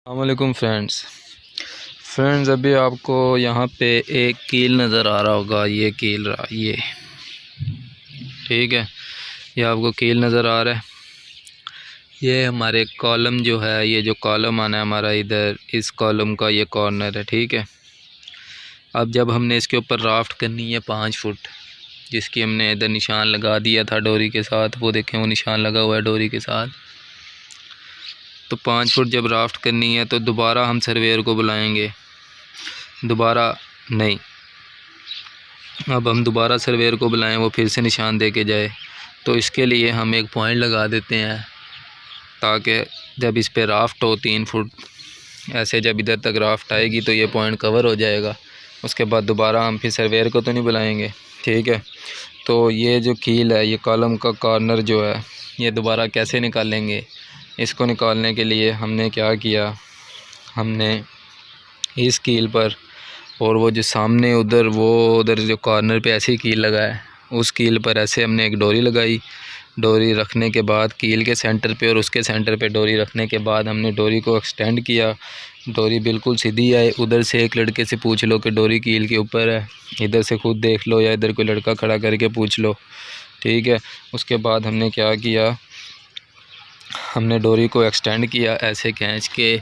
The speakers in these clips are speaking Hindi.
अस्सलामुअलैकुम फ्रेंड्स अभी आपको यहाँ पे एक कील नज़र आ रहा होगा। ये कील रहा, ये ठीक है। ये आपको कील नज़र आ रहा है। ये हमारे कॉलम जो है, ये जो कॉलम आना है हमारा इधर, इस कॉलम का ये कॉर्नर है, ठीक है। अब जब हमने इसके ऊपर राफ्ट करनी है 5 फुट, जिसकी हमने इधर निशान लगा दिया था डोरी के साथ, वो देखें वो निशान लगा हुआ है डोरी के साथ। तो 5 फुट जब राफ्ट करनी है तो दोबारा हम सर्वेयर को बुलाएंगे। दोबारा नहीं, अब हम दोबारा सर्वेयर को बुलाएं, वो फिर से निशान दे के जाए। तो इसके लिए हम एक पॉइंट लगा देते हैं, ताकि जब इस पे राफ्ट हो 3 फुट ऐसे, जब इधर तक राफ्ट आएगी तो ये पॉइंट कवर हो जाएगा। उसके बाद दोबारा हम फिर सर्वेयर को तो नहीं बुलाएंगे, ठीक है। तो ये जो कील है, ये कॉलम का कॉर्नर जो है, ये दोबारा कैसे निकालेंगे? इसको निकालने के लिए हमने क्या किया, हमने इस कील पर और वो जो सामने उधर, वो उधर जो कॉर्नर पे ऐसी कील लगा है, उस कील पर ऐसे हमने एक डोरी लगाई। डोरी रखने के बाद कील के सेंटर पे और उसके सेंटर पे डोरी रखने के बाद हमने डोरी को एक्सटेंड किया। डोरी बिल्कुल सीधी है। उधर से एक लड़के से पूछ लो कि डोरी कील के ऊपर है, इधर से खुद देख लो या इधर कोई लड़का खड़ा करके पूछ लो, ठीक है। उसके बाद हमने क्या किया, हमने डोरी को एक्सटेंड किया, ऐसे खींच के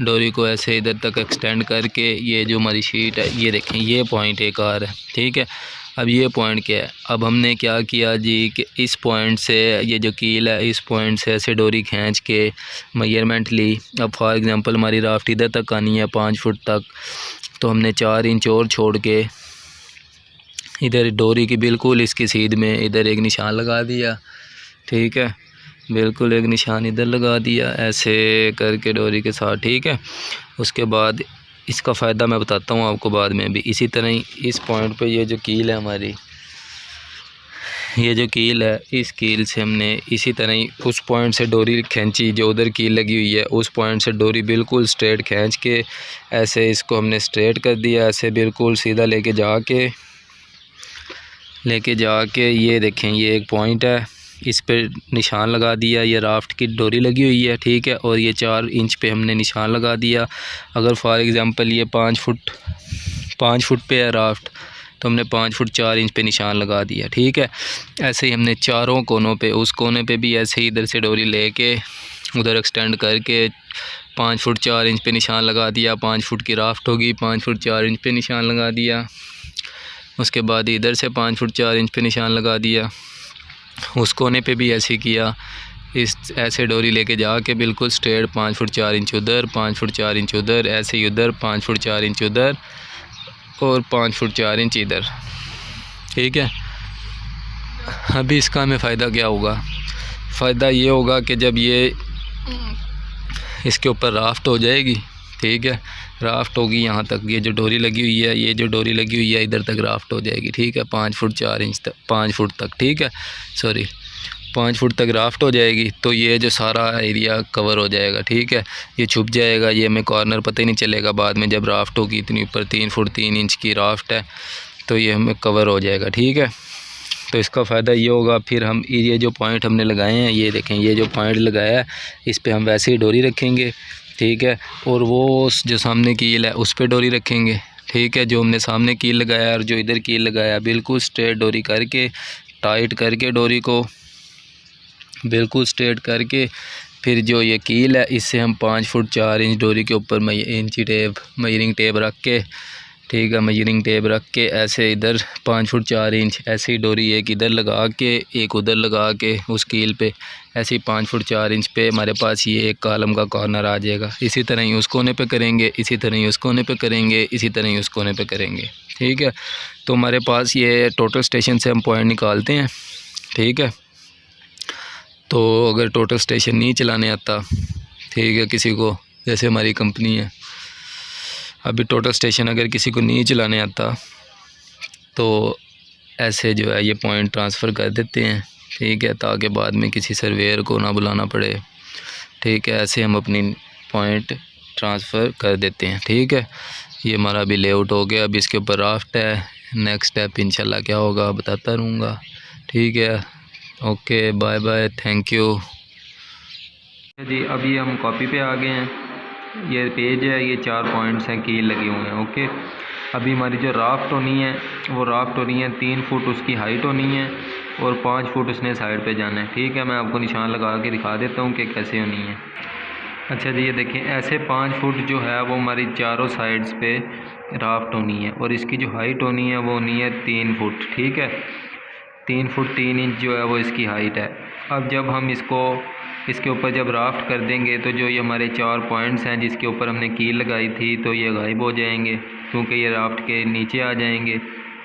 डोरी को ऐसे इधर तक एक्सटेंड करके, ये जो हमारी शीट है, ये देखें ये पॉइंट एक आ रहा है, ठीक है। अब ये पॉइंट क्या है, अब हमने क्या किया जी कि इस पॉइंट से, ये जो कील है, इस पॉइंट से ऐसे डोरी खींच के मेजरमेंट ली। अब फॉर एग्ज़ाम्पल हमारी राफ्ट इधर तक आनी है 5 फुट तक, तो हमने 4 इंच और छोड़ के इधर डोरी की बिल्कुल इसकी सीध में इधर एक निशान लगा दिया, ठीक है। बिल्कुल एक निशान इधर लगा दिया ऐसे करके डोरी के साथ, ठीक है। उसके बाद इसका फ़ायदा मैं बताता हूँ आपको बाद में भी। इसी तरह ही इस पॉइंट पे ये जो कील है हमारी, ये जो कील है, इस कील से हमने इसी तरह ही उस पॉइंट से डोरी खींची, जो उधर कील लगी हुई है, उस पॉइंट से डोरी बिल्कुल स्ट्रेट खींच के ऐसे इसको हमने स्ट्रेट कर दिया, ऐसे बिल्कुल सीधा लेके जाके ये देखें ये एक पॉइंट है, इस पे निशान लगा दिया। ये राफ्ट की डोरी लगी हुई है, ठीक है, और ये 4 इंच पे हमने निशान लगा दिया। अगर फॉर एग्ज़ाम्पल ये 5 फुट पे है राफ्ट, तो हमने 5 फुट 4 इंच पे निशान लगा दिया, ठीक है। ऐसे ही हमने चारों कोनों पे, उस कोने पे भी ऐसे ही इधर से डोरी लेके उधर एक्सटेंड करके 5 फुट 4 इंच पे निशान लगा दिया। 5 फुट की राफ्ट होगी, 5 फुट 4 इंच पे निशान लगा दिया। उसके बाद इधर से 5 फुट 4 इंच पे निशान लगा दिया। उस कोने पे भी ऐसे किया, इस ऐसे डोरी लेके जाके बिल्कुल स्ट्रेट 5 फुट 4 इंच उधर, 5 फुट 4 इंच उधर, ऐसे ही उधर 5 फुट 4 इंच उधर और 5 फुट 4 इंच इधर, ठीक है। अभी इसका हमें फ़ायदा क्या होगा? फ़ायदा ये होगा कि जब ये इसके ऊपर राफ्ट हो जाएगी, ठीक है, राफ्ट होगी यहाँ तक, ये जो डोरी लगी हुई है, ये जो डोरी लगी हुई है इधर तक राफ्ट हो जाएगी, ठीक है, 5 फुट 4 इंच तक, 5 फुट तक, ठीक है, सॉरी 5 फुट तक राफ्ट हो जाएगी। तो ये जो सारा एरिया कवर हो जाएगा, ठीक है, ये छुप जाएगा, ये हमें कॉर्नर पता ही नहीं चलेगा बाद में, जब राफ्ट होगी इतनी ऊपर 3 फुट 3 इंच की राफ्ट है, तो ये हमें कवर हो जाएगा, ठीक है। तो इसका फ़ायदा ये होगा, फिर हम ये जो पॉइंट हमने लगाए हैं, ये देखें ये जो पॉइंट लगाया है, इस पर हम वैसे ही डोरी रखेंगे, ठीक है, और वो जो सामने कील है उस पर डोरी रखेंगे, ठीक है। जो हमने सामने कील लगाया और जो इधर कील लगाया, बिल्कुल स्ट्रेट डोरी करके, टाइट करके डोरी को बिल्कुल स्ट्रेट करके, फिर जो ये कील है इससे हम 5 फुट 4 इंच डोरी के ऊपर मेजरिंग टेप रख के, ठीक है, मेजरिंग टेप रख के ऐसे इधर 5 फुट 4 इंच ऐसे ही डोरी एक इधर लगा के एक उधर लगा के उस कील पे ऐसे ही 5 फुट 4 इंच पे हमारे पास ये एक कॉलम का कॉर्नर आ जाएगा। इसी तरह ही उस कोने पे करेंगे, इसी तरह ही उस कोने पे करेंगे, इसी तरह ही उस कोने पे करेंगे, ठीक है। तो हमारे पास ये टोटल स्टेशन से हम पॉइंट निकालते हैं, ठीक है। तो अगर टोटल स्टेशन नहीं चलाने आता, ठीक है, किसी को, जैसे हमारी कंपनी है, अभी टोटल स्टेशन अगर किसी को नहीं चलाने आता तो ऐसे जो है ये पॉइंट ट्रांसफ़र कर देते हैं, ठीक है, ताकि बाद में किसी सर्वेयर को ना बुलाना पड़े, ठीक है। ऐसे हम अपनी पॉइंट ट्रांसफ़र कर देते हैं, ठीक है। ये हमारा अभी लेआउट हो गया। अब इसके ऊपर राफ्ट है, नेक्स्ट स्टेप इंशाल्लाह क्या होगा बताता रहूँगा, ठीक है। Okay, bye bye, thank you जी। अभी हम कॉपी पे आ गए हैं। ये पेज है, ये 4 पॉइंट्स हैं, कील लगे हुए हैं। ओके, अभी हमारी जो राफ्ट होनी है वो राफ्ट होनी है 3 फुट उसकी हाइट होनी है और 5 फुट उसने साइड पे जाना है। ठीक है, मैं आपको निशान लगा के दिखा देता हूँ कि कैसे होनी है। अच्छा जी, ये देखें, ऐसे 5 फुट जो है वो हमारी चारों साइड्स पे राफ्ट होनी है और इसकी जो हाइट होनी है वो होनी है 3 फुट। ठीक है, 3 फुट 3 इंच जो है वो इसकी हाइट है। अब जब हम इसके ऊपर जब राफ्ट कर देंगे तो जो ये हमारे 4 पॉइंट्स हैं जिसके ऊपर हमने कील लगाई थी तो ये गायब हो जाएंगे क्योंकि ये राफ्ट के नीचे आ जाएंगे।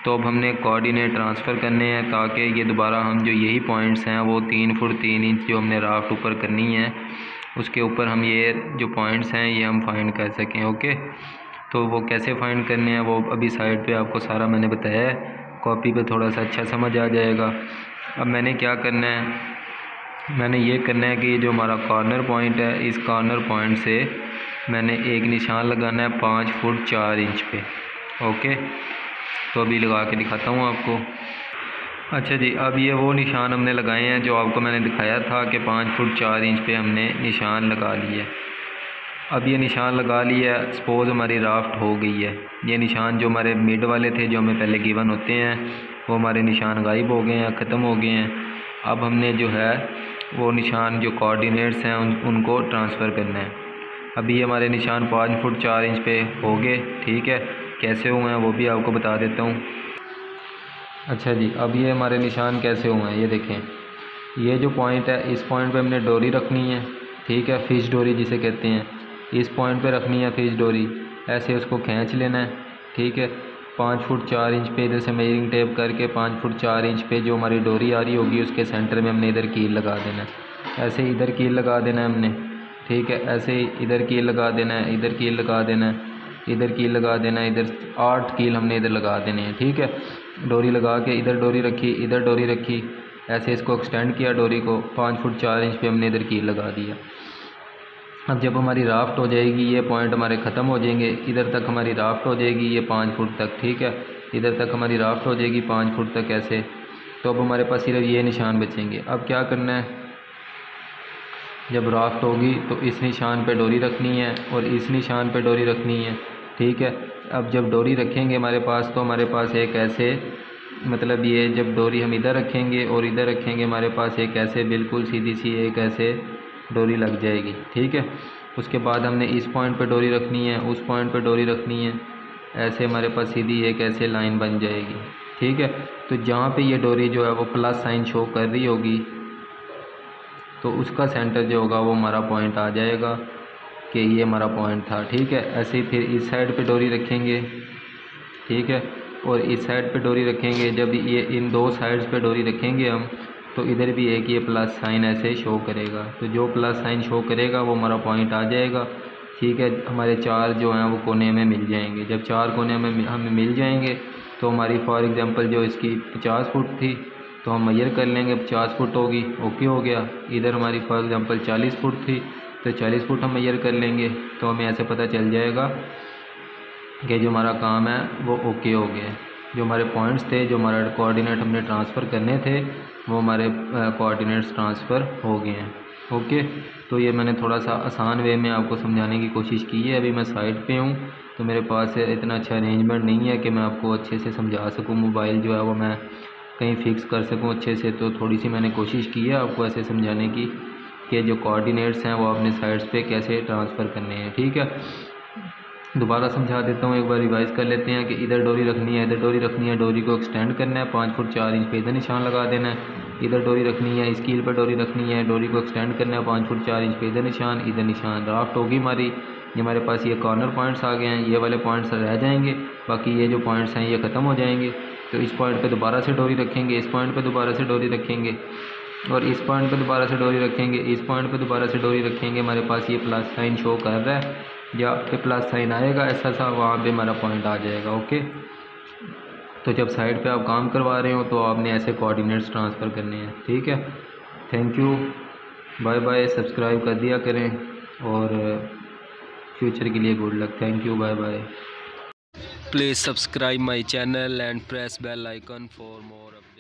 तो अब हमने कोऑर्डिनेट ट्रांसफ़र करने हैं ताकि ये दोबारा हम जो यही पॉइंट्स हैं वो 3 फुट 3 इंच जो हमने राफ्ट ऊपर करनी है उसके ऊपर हम ये जो पॉइंट्स हैं ये हम फाइंड कर सकें। ओके, तो वो कैसे फाइंड करने हैं वो अभी साइड पे आपको सारा मैंने बताया है, कॉपी पे थोड़ा सा अच्छा समझ आ जाएगा। अब मैंने क्या करना है, मैंने ये करना है कि जो हमारा कॉर्नर पॉइंट है इस कॉर्नर पॉइंट से मैंने एक निशान लगाना है 5 फुट 4 इंच पे। ओके, तो अभी लगा के दिखाता हूँ आपको। अच्छा जी, अब ये वो निशान हमने लगाए हैं जो आपको मैंने दिखाया था कि 5 फुट 4 इंच पे हमने निशान लगा लिया। अब ये निशान लगा लिया, सपोज़ हमारी राफ्ट हो गई है। ये निशान जो हमारे मिड वाले थे जो हमें पहले गिवन होते हैं वो हमारे निशान गायब हो गए हैं, ख़त्म हो गए हैं। अब हमने जो है वो निशान जो कोऑर्डिनेट्स हैं उनको ट्रांसफ़र करना है। अभी ये हमारे निशान 5 फुट 4 इंच पे हो गए। ठीक है, कैसे हुए हैं वो भी आपको बता देता हूँ। अच्छा जी, अब ये हमारे निशान कैसे हुए हैं ये देखें, ये जो पॉइंट है इस पॉइंट पे हमने डोरी रखनी है। ठीक है, फिश डोरी जिसे कहते हैं, इस पॉइंट पे रखनी है फिश डोरी, ऐसे उसको खींच लेना है। ठीक है, 5 फुट 4 इंच पे इधर से मेजरिंग टेप करके 5 फुट 4 इंच पे जो हमारी डोरी आ रही होगी उसके सेंटर में हमने इधर कील लगा देना है। ऐसे इधर कील लगा देना है हमने। ठीक है, ऐसे ही इधर कील लगा देना है, इधर कील लगा देना है, इधर कील लगा देना है, इधर 8 कील हमने इधर लगा देने हैं। ठीक है, डोरी लगा के इधर डोरी रखी, इधर डोरी रखी, ऐसे इसको एक्सटेंड किया डोरी को, 5 फुट 4 इंच पे हमने इधर कील लगा दिया। अब जब हमारी राफ्ट हो जाएगी ये पॉइंट हमारे ख़त्म हो जाएंगे, इधर तक हमारी राफ्ट हो जाएगी ये 5 फुट तक। ठीक है, इधर तक हमारी राफ्ट हो जाएगी 5 फुट तक ऐसे। तो अब हमारे पास सिर्फ ये निशान बचेंगे। अब क्या करना है, जब राफ्ट होगी तो इस निशान पे डोरी रखनी है और इस निशान पे डोरी रखनी है। ठीक है, अब जब डोरी रखेंगे हमारे पास तो हमारे पास एक ऐसे, मतलब ये जब डोरी हम इधर रखेंगे और इधर रखेंगे हमारे पास एक ऐसे बिल्कुल सीधी सी एक ऐसे डोरी लग जाएगी। ठीक है, उसके बाद हमने इस पॉइंट पे डोरी रखनी है, उस पॉइंट पे डोरी रखनी है, ऐसे हमारे पास सीधी एक ऐसे लाइन बन जाएगी। ठीक है, तो जहाँ पे ये डोरी जो है वो प्लस साइन शो कर रही होगी तो उसका सेंटर जो होगा वो हमारा पॉइंट आ जाएगा कि ये हमारा पॉइंट था। ठीक है, ऐसे ही फिर इस साइड पे डोरी रखेंगे। ठीक है, और इस साइड पे डोरी रखेंगे। जब ये इन 2 साइड्स पे डोरी रखेंगे हम तो इधर भी एक ये प्लस साइन ऐसे शो करेगा, तो जो प्लस साइन शो करेगा वो हमारा पॉइंट आ जाएगा। ठीक है, हमारे 4 जो हैं वो कोने में मिल जाएंगे। जब 4 कोने में हमें मिल जाएंगे तो हमारी फॉर एग्ज़ाम्पल जो इसकी 50 फुट थी तो हम मेजर कर लेंगे, 50 फुट होगी। ओके हो गया। इधर हमारी फॉर एग्ज़ाम्पल 40 फुट थी तो 40 फुट हम मेजर कर लेंगे, तो हमें ऐसे पता चल जाएगा कि जो हमारा काम है वो ओके हो गया। जो हमारे पॉइंट्स थे, जो हमारा कोऑर्डिनेट हमने ट्रांसफ़र करने थे वो हमारे कोऑर्डिनेट्स ट्रांसफ़र हो गए हैं। ओके, तो ये मैंने थोड़ा सा आसान वे में आपको समझाने की कोशिश की है। अभी मैं साइट पे हूँ तो मेरे पास इतना अच्छा अरेंजमेंट नहीं है कि मैं आपको अच्छे से समझा सकूँ, मोबाइल जो है वो मैं कहीं फ़िक्स कर सकूँ अच्छे से। तो थोड़ी सी मैंने कोशिश की है आपको ऐसे समझाने की कि जो कोऑर्डिनेट्स हैं वो अपने साइड्स पे कैसे ट्रांसफ़र करने हैं। ठीक है, दोबारा समझा देता हूँ, एक बार रिवाइज़ कर लेते हैं कि इधर डोरी रखनी है, इधर डोरी रखनी है, डोरी को एक्सटेंड करना है 5 फुट 4 इंच पे इधर निशान लगा देना है। इधर डोरी रखनी है, स्कील पर डोरी रखनी है, डोरी को एक्सटेंड करना है 5 फुट 4 इंच पे इधर निशान। राफ्ट होगी हमारी। ये हमारे पास ये कॉर्नर पॉइंट्स आ गए हैं, ये वाले पॉइंट्स रह जाएंगे, बाकी ये जो पॉइंट्स हैं ये ख़त्म हो जाएंगे। तो इस पॉइंट पर दोबारा से डोरी रखेंगे, इस पॉइंट पर दोबारा से डोरी रखेंगे और इस पॉइंट पर दोबारा से डोरी रखेंगे, इस पॉइंट पर दोबारा से डोरी रखेंगे। हमारे पास ये प्लस साइन शो कर रहा है, जहाँ पे प्लस साइन आएगा ऐसा सा वहाँ पे हमारा पॉइंट आ जाएगा। ओके, तो जब साइड पे आप काम करवा रहे हो तो आपने ऐसे कोऑर्डिनेट्स ट्रांसफ़र करने हैं। ठीक है, thank you, bye bye. Subscribe कर दिया करें और फ्यूचर के लिए good luck. Thank you, bye bye. Please subscribe my channel and press bell icon for more updates.